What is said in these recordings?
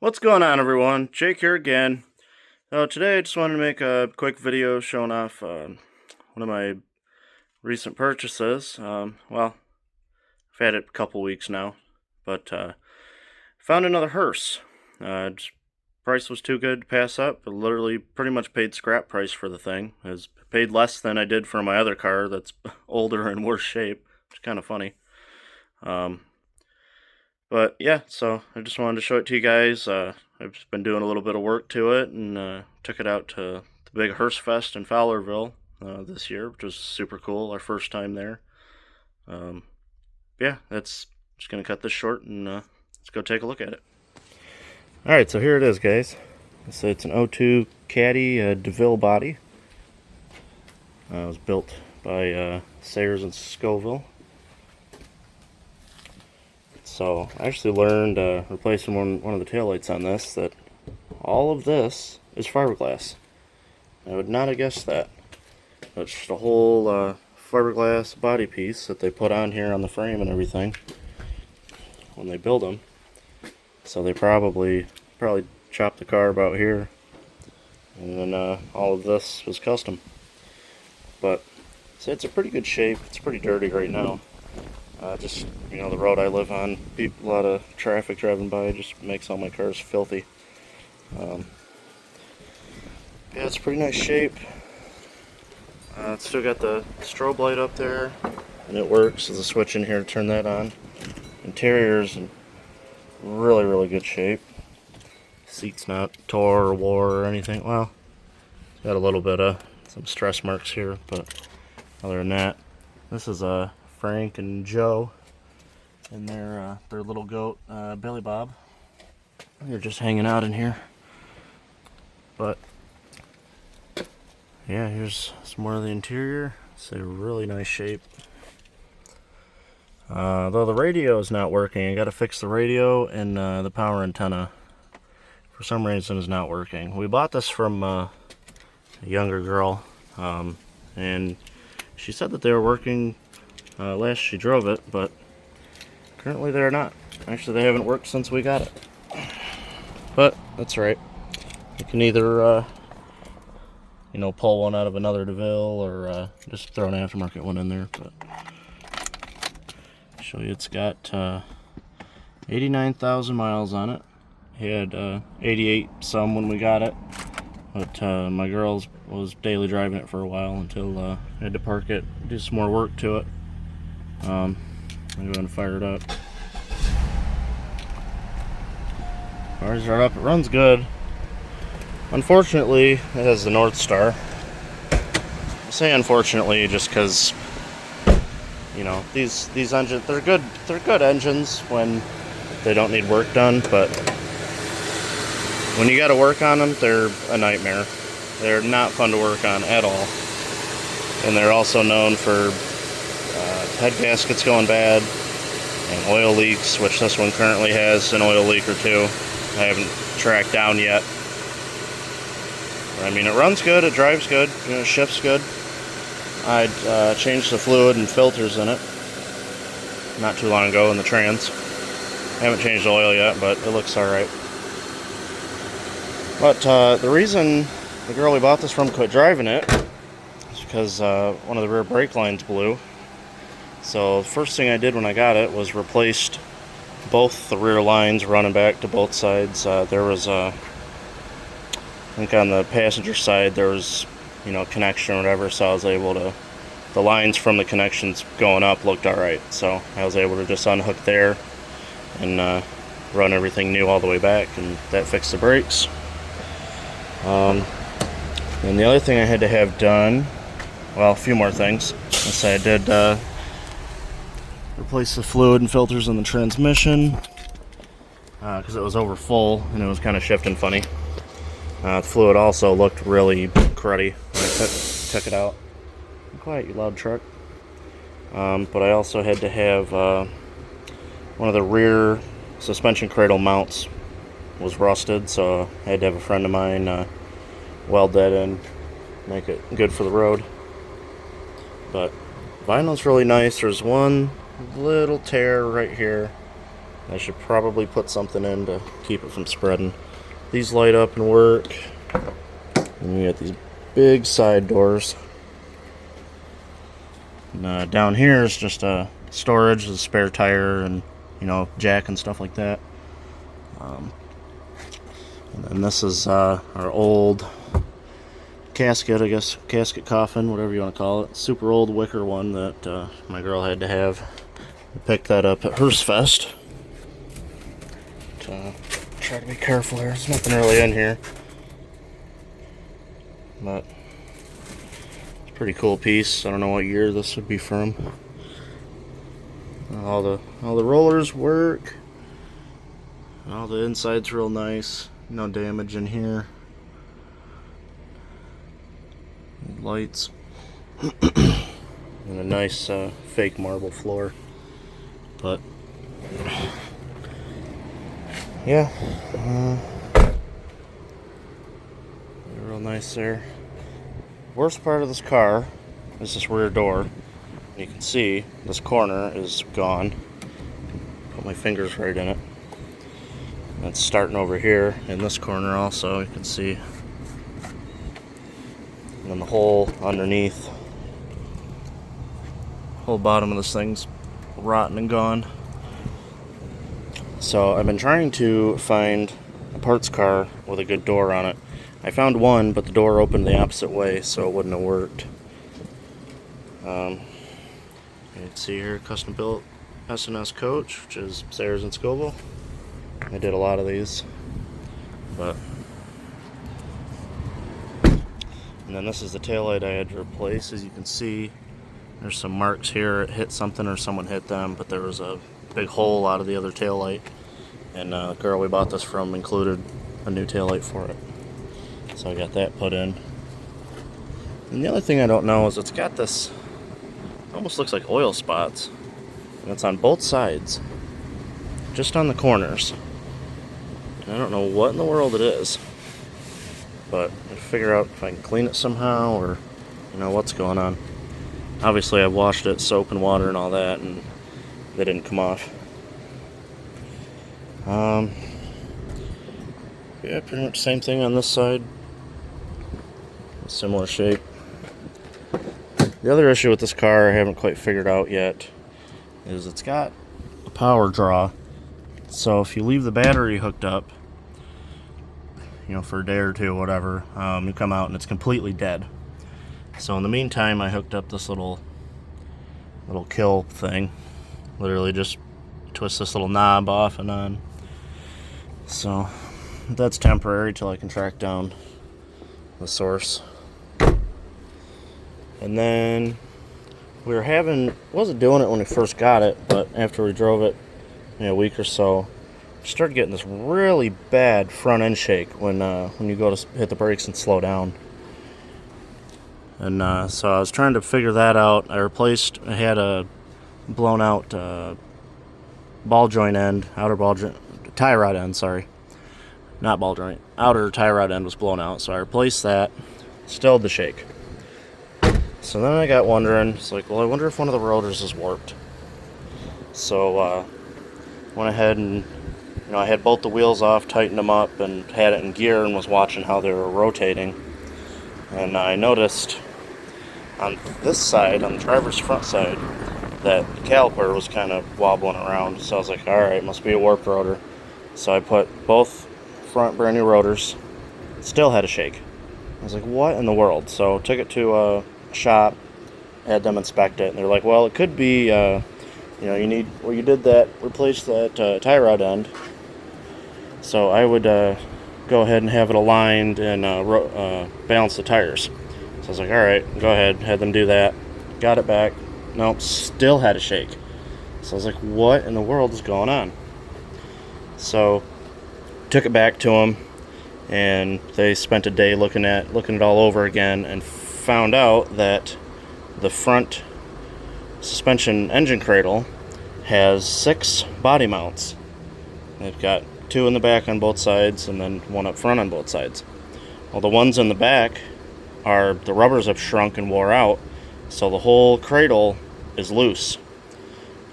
What's going on, everyone? Jake here again. Today I just wanted to make a quick video showing off one of my recent purchases. I've had it a couple weeks now, but found another hearse. Price was too good to pass up. I literally pretty much paid scrap price for the thing. I paid less than I did for my other car that's older and worse shape, which is kind of funny. But yeah, so I just wanted to show it to you guys. I've just been doing a little bit of work to it and took it out to the big Hearse Fest in Fowlerville this year, which was super cool. Our first time there. Um, yeah, that's just gonna cut this short and let's go take a look at it. All right, so here it is, guys. So it's an '02 Caddy DeVille body. It was built by Sayers and Scoville. So I actually learned replacing one of the taillights on this that all of this is fiberglass. I would not have guessed that. It's just a whole fiberglass body piece that they put on here on the frame and everything when they build them. So they probably chopped the car about here, and then all of this was custom. But so it's a pretty good shape. It's pretty dirty right now. Just, the road I live on, a lot of traffic driving by just makes all my cars filthy. Yeah, it's a pretty nice shape. It's still got the strobe light up there, and it works. There's a switch in here to turn that on. Interior's in really good shape. Seat's not tore or wore or anything. Well, it's got a little bit of some stress marks here, but other than that, this is Frank and Joe and their little goat, Billy Bob. They're just hanging out in here. But yeah, here's some more of the interior. It's a really nice shape. Though the radio is not working, I gotta fix the radio, and the power antenna for some reason is not working. We bought this from a younger girl, and she said that they were working last she drove it, but currently they're not. Actually, they haven't worked since we got it. But that's right. You can either pull one out of another DeVille or just throw an aftermarket one in there. But I'll show you, it's got 89,000 miles on it. It had 88 some when we got it, but my girls was daily driving it for a while until I had to park it, do some more work to it. I'm going to fire it up. Fires right up. It runs good. Unfortunately, it has the North Star. I say unfortunately just because these engines, they're good engines when they don't need work done, but when you got to work on them, they're a nightmare. They're not fun to work on at all, and they're also known for head gaskets going bad and oil leaks, which this one currently has an oil leak or two. I haven't tracked down yet. I mean, it runs good, it drives good, it shifts good. I changed the fluid and filters in it not too long ago in the trans. I haven't changed the oil yet, but it looks alright. But the reason the girl we bought this from quit driving it is because one of the rear brake lines blew. So the first thing I did when I got it was replaced both the rear lines running back to both sides. There was I think on the passenger side there was connection or whatever, so I was able to, the lines from the connections going up looked alright, so I was able to just unhook there and run everything new all the way back, and that fixed the brakes. And the other thing I had to have done, well, a few more things. I did replace the fluid and filters in the transmission because it was over full and it was kind of shifting funny. The fluid also looked really cruddy when I took it out. Quiet, you loud truck. But I also had to have one of the rear suspension cradle mounts was rusted, so I had to have a friend of mine weld that in, make it good for the road. But vinyl's really nice. There's one little tear right here I should probably put something in to keep it from spreading. These light up and work. And you got these big side doors. And down here is just storage, a spare tire, and jack and stuff like that. And then this is our old casket, I guess, casket coffin, whatever you want to call it. Super old wicker one that my girl had to have. I picked that up at Hearse Fest. Try to be careful here. There's nothing really in here, but it's a pretty cool piece. I don't know what year this would be from. All the rollers work. All the inside's real nice. No damage in here. Lights. And a nice fake marble floor. But yeah, real nice there. Worst part of this car is this rear door. You can see this corner is gone. Put my fingers right in it. It's starting over here in this corner also, you can see. And then the hole underneath. Whole bottom of this thing's rotten and gone. So I've been trying to find a parts car with a good door on it. I found one, but the door opened the opposite way, so it wouldn't have worked. You can see here, custom built S&S coach, which is Sayers and Scoville. I did a lot of these, but. And then this is the taillight I had to replace. As you can see, there's some marks here. It hit something or someone hit them, but there was a big hole out of the other taillight. And the girl we bought this from included a new taillight for it. So I got that put in. And the other thing I don't know is it's got this, almost looks like oil spots. And it's on both sides, just on the corners. And I don't know what in the world it is. But I'll figure out if I can clean it somehow or what's going on. Obviously I've washed it, soap and water and all that, and they didn't come off. Yeah, pretty much same thing on this side. Similar shape. The other issue with this car I haven't quite figured out yet is it's got a power draw. So if you leave the battery hooked up, for a day or two, whatever, you come out and it's completely dead. So in the meantime, I hooked up this little kill thing. Literally just twist this little knob off and on. So that's temporary till I can track down the source. And then wasn't doing it when we first got it, but after we drove it a week or so, started getting this really bad front end shake when you go to hit the brakes and slow down. And so I was trying to figure that out. I had a blown out ball joint end, outer ball joint, tie rod end, sorry. Not ball joint, outer tie rod end was blown out. So I replaced that, still the shake. So then I got wondering, it's like, well, I wonder if one of the rotors is warped. So went ahead and I had both the wheels off, tightened them up, and had it in gear and was watching how they were rotating. And I noticed on this side, on the driver's front side, that the caliper was kind of wobbling around. So I was like, alright, must be a warped rotor. So I put both front brand new rotors, still had a shake. I was like, what in the world? So took it to a shop, had them inspect it, and they're like, well, it could be, you did that, replace that tie rod end. So I would go ahead and have it aligned and balance the tires. So I was like, alright, go ahead, had them do that. Got it back. Nope, still had a shake. So I was like, what in the world is going on? So took it back to them, and they spent a day looking it all over again, and found out that the front suspension engine cradle has 6 body mounts. They've got 2 in the back on both sides and then 1 up front on both sides. Well, the ones in the back the rubbers have shrunk and wore out, so the whole cradle is loose,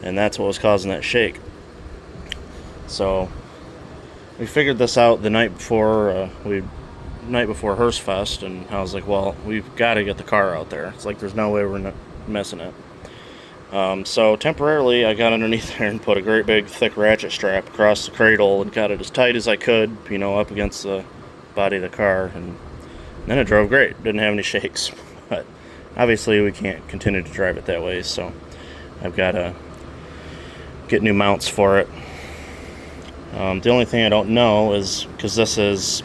and that's what was causing that shake. So we figured this out the night before night before Hearse Fest, and I was like, well, we've got to get the car out there. It's like there's no way we're not missing it. So temporarily, I got underneath there and put a great big thick ratchet strap across the cradle and got it as tight as I could, up against the body of the car, and then it drove great. Didn't have any shakes, but obviously we can't continue to drive it that way, so I've got to get new mounts for it. The only thing I don't know is, because this is,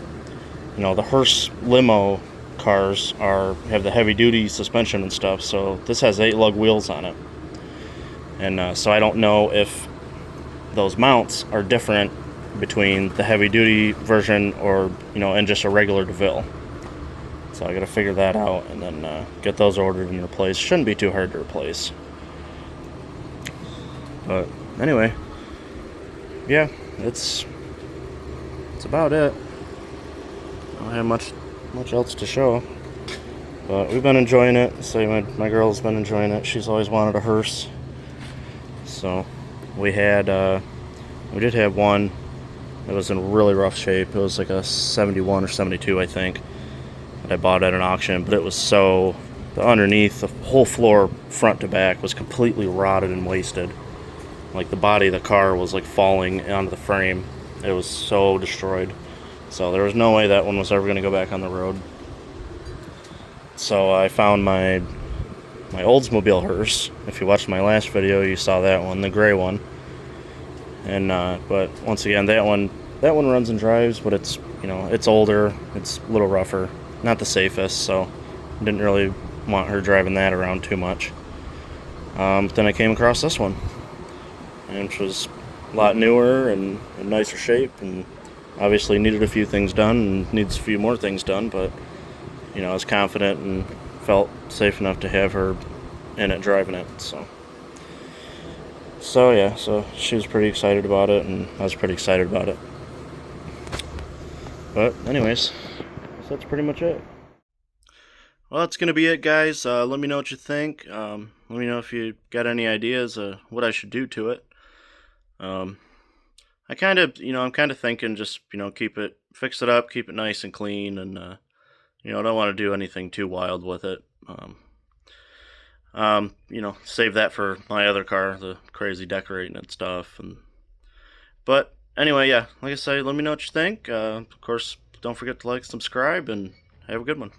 the Hearse limo cars have the heavy duty suspension and stuff, so this has 8-lug wheels on it. And so I don't know if those mounts are different between the heavy duty version or, and just a regular DeVille. So I got to figure that out and then get those ordered and replaced. Shouldn't be too hard to replace. But anyway, yeah, it's about it. I don't have much else to show. But we've been enjoying it. Say my girl's been enjoying it. She's always wanted a hearse. So we did have one that was in really rough shape. It was like a 71 or 72, I think, that I bought at an auction. But it was the underneath, the whole floor, front to back, was completely rotted and wasted. Like the body of the car was like falling onto the frame. It was so destroyed. So there was no way that one was ever going to go back on the road. So I found my Oldsmobile Hearse. If you watched my last video, you saw that one, the gray one. And but once again, that one runs and drives, but it's it's older, it's a little rougher, not the safest. So I didn't really want her driving that around too much. But then I came across this one, which was a lot newer and in nicer shape, and obviously needed a few things done and needs a few more things done. But I was confident and felt safe enough to have her in it driving it. So yeah, so she was pretty excited about it, and I was pretty excited about it. But anyways, so that's pretty much it. Well, that's gonna be it, guys. Let me know what you think. Let me know if you got any ideas of what I should do to it. I'm kind of thinking just fix it up, keep it nice and clean, and don't want to do anything too wild with it. Save that for my other car, the crazy decorating and stuff. But anyway, yeah, like I say, let me know what you think. Of course, don't forget to like, subscribe, and have a good one.